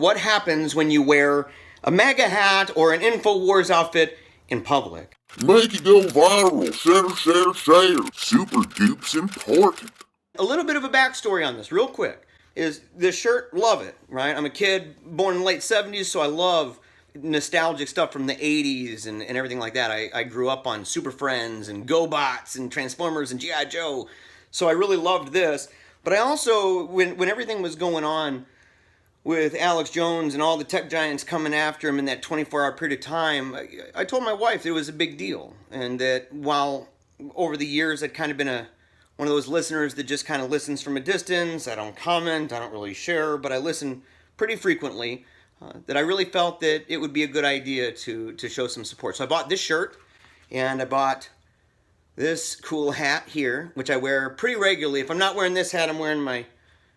what happens when you wear a MAGA hat or an Infowars outfit in public. Make it go viral. Share. Super dupes important. A little bit of a backstory on this, real quick, is this shirt, love it, right? I'm a kid born in the late 70s, so I love nostalgic stuff from the 80s and everything like that. I grew up on Super Friends and GoBots and Transformers and G.I. Joe, so I really loved this. But I also, when everything was going on with Alex Jones and all the tech giants coming after him in that 24-hour period of time, I told my wife it was a big deal. And that while over the years I'd kind of been one of those listeners that just kind of listens from a distance, I don't comment, I don't really share, but I listen pretty frequently, that I really felt that it would be a good idea to show some support. So I bought this shirt, and I bought this cool hat here, which I wear pretty regularly. If I'm not wearing this hat, I'm wearing my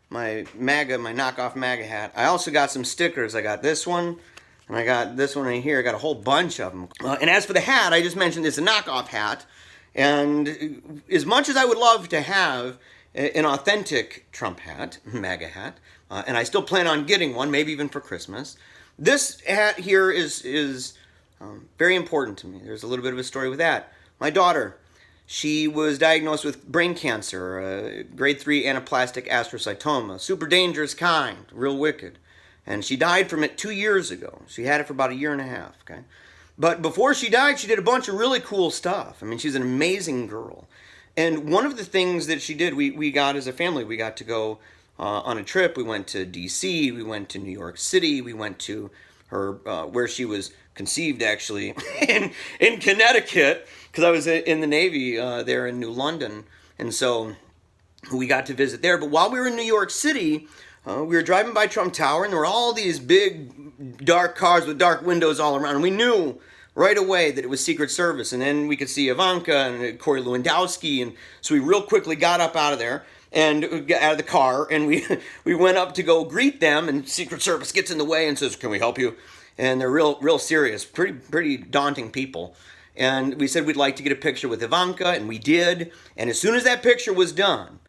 MAGA, my knockoff MAGA hat. I also got some stickers. I got this one, and I got this one right here. I got a whole bunch of them. And as for the hat, I just mentioned it's a knockoff hat. And as much as I would love to have an authentic Trump hat, MAGA hat, and I still plan on getting one, maybe even for Christmas, this hat here is very important to me. There's a little bit of a story with that. My daughter, she was diagnosed with brain cancer, grade 3 anaplastic astrocytoma, super dangerous kind, real wicked. And she died from it 2 years ago. She had it for about a year and a half, okay? But before she died, she did a bunch of really cool stuff. I mean, she's an amazing girl. And one of the things that she did, we got as a family, we got to go on a trip. We went to D.C., we went to New York City, we went to her, where she was conceived, actually, in Connecticut, because I was in the Navy there in New London. And so we got to visit there. But while we were in New York City, we were driving by Trump Tower, and there were all these big, dark cars with dark windows all around. And we knew right away that it was Secret Service. And then we could see Ivanka and Corey Lewandowski. And so we real quickly got up out of there and got out of the car. And we went up to go greet them. And Secret Service gets in the way and says, "Can we help you?" And they're real serious, pretty daunting people. And we said we'd like to get a picture with Ivanka, and we did. And as soon as that picture was done,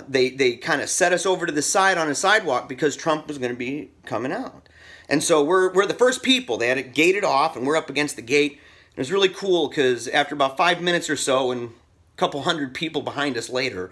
they kind of set us over to the side on a sidewalk because Trump was going to be coming out. And so we're the first people. They had it gated off, and we're up against the gate. It was really cool because after about 5 minutes or so, and a couple hundred people behind us later,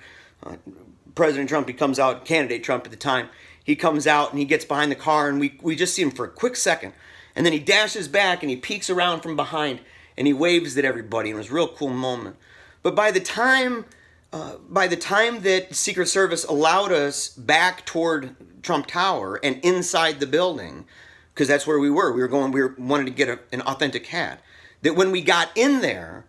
President Trump, he comes out, candidate Trump at the time, he comes out and he gets behind the car, and we just see him for a quick second. And then he dashes back and he peeks around from behind and he waves at everybody. And it was a real cool moment. But by the time that Secret Service allowed us back toward Trump Tower and inside the building, because that's where we were. We wanted to get an authentic hat. That when we got in there,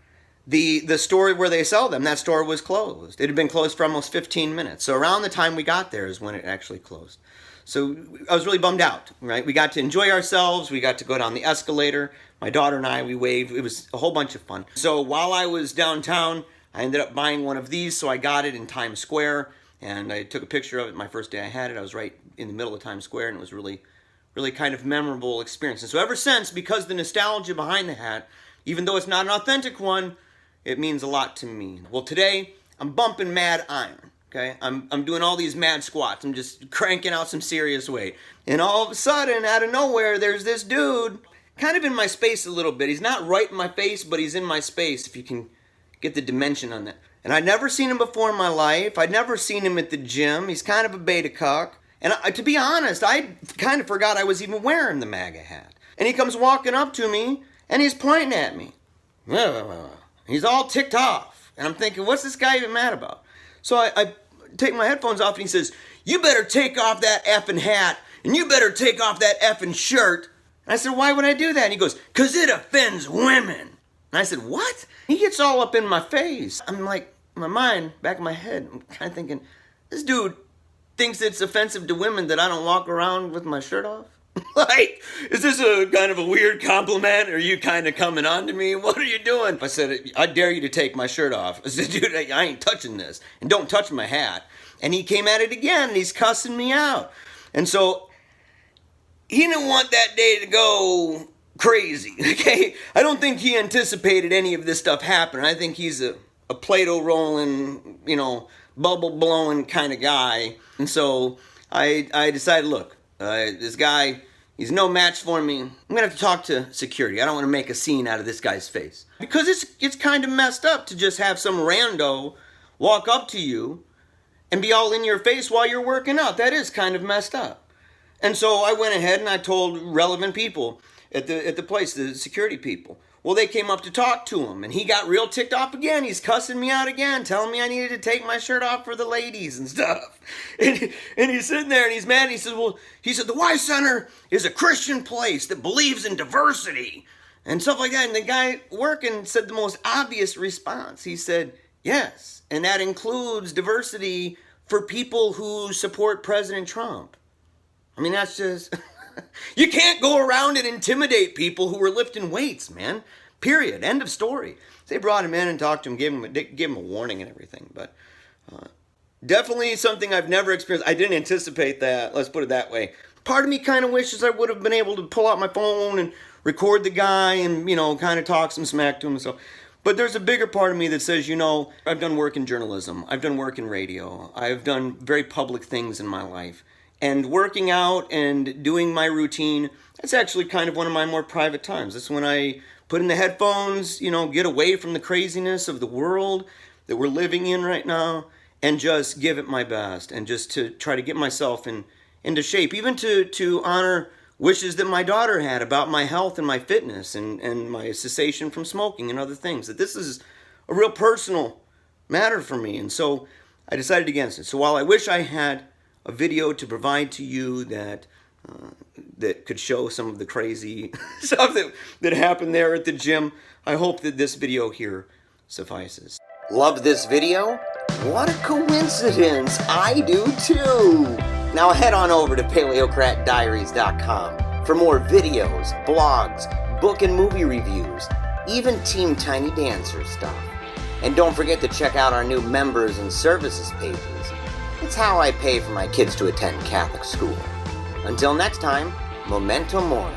the store where they sell them, that store was closed. It had been closed for almost 15 minutes. So around the time we got there is when it actually closed. So I was really bummed out, right? We got to enjoy ourselves. We got to go down the escalator. My daughter and I, we waved. It was a whole bunch of fun. So while I was downtown, I ended up buying one of these. So I got it in Times Square, and I took a picture of it my first day I had it. I was right in the middle of Times Square, and it was really kind of memorable experience. And so ever since, because the nostalgia behind the hat, even though it's not an authentic one, it means a lot to me. Well, today, I'm bumping mad iron. Okay, I'm doing all these mad squats. I'm just cranking out some serious weight. And all of a sudden, out of nowhere, there's this dude kind of in my space a little bit. He's not right in my face, but he's in my space, if you can get the dimension on that. And I'd never seen him before in my life. I'd never seen him at the gym. He's kind of a beta cuck. And to be honest, I kind of forgot I was even wearing the MAGA hat. And he comes walking up to me, and he's pointing at me. He's all ticked off. And I'm thinking, what's this guy even mad about? So I take my headphones off, and he says, "You better take off that effing hat, and you better take off that effing shirt." And I said, "Why would I do that?" And he goes, "'Cause it offends women." And I said, "What?" He gets all up in my face. I'm like, my mind, back of my head, I'm kind of thinking, this dude thinks it's offensive to women that I don't walk around with my shirt off? Like, is this a kind of a weird compliment? Are you kind of coming on to me? What are you doing? I said, "I dare you to take my shirt off." I said, "Dude, I ain't touching this. And don't touch my hat." And he came at it again, and he's cussing me out. And so he didn't want that day to go crazy, okay? I don't think he anticipated any of this stuff happening. I think he's a Play-Doh rolling, bubble blowing kind of guy. And so I decided, look, this guy, He's no match for me. I'm gonna have to talk to security. I don't want to make a scene out of this guy's face. Because it's kind of messed up to just have some rando walk up to you and be all in your face while you're working out. That is kind of messed up. And so I went ahead and I told relevant people at the place, the security people. Well, they came up to talk to him, and he got real ticked off again. He's cussing me out again, telling me I needed to take my shirt off for the ladies and stuff. And he's sitting there, and he's mad, and he said, the Y Center is a Christian place that believes in diversity and stuff like that. And the guy working said the most obvious response. He said, yes, and that includes diversity for people who support President Trump. I mean, that's just... You can't go around and intimidate people who are lifting weights, man. Period. End of story. They brought him in and talked to him, gave him a warning and everything. But definitely something I've never experienced. I didn't anticipate that. Let's put it that way. Part of me kind of wishes I would have been able to pull out my phone and record the guy and, kind of talk some smack to him and so. But there's a bigger part of me that says, I've done work in journalism. I've done work in radio. I've done very public things in my life. And working out and doing my routine, that's actually kind of one of my more private times. That's when I put in the headphones, get away from the craziness of the world that we're living in right now and just give it my best and just to try to get myself into shape, even to honor wishes that my daughter had about my health and my fitness and my cessation from smoking and other things. That this is a real personal matter for me. And so I decided against it. So while I wish I had a video to provide to you that could show some of the crazy stuff that happened there at the gym, I hope that this video here suffices. Love this video? What a coincidence! I do too! Now head on over to Paleocratdiaries.com for more videos, blogs, book and movie reviews, even Team Tiny Dancer stuff. And don't forget to check out our new members and services pages. It's how I pay for my kids to attend Catholic school. Until next time, memento mori.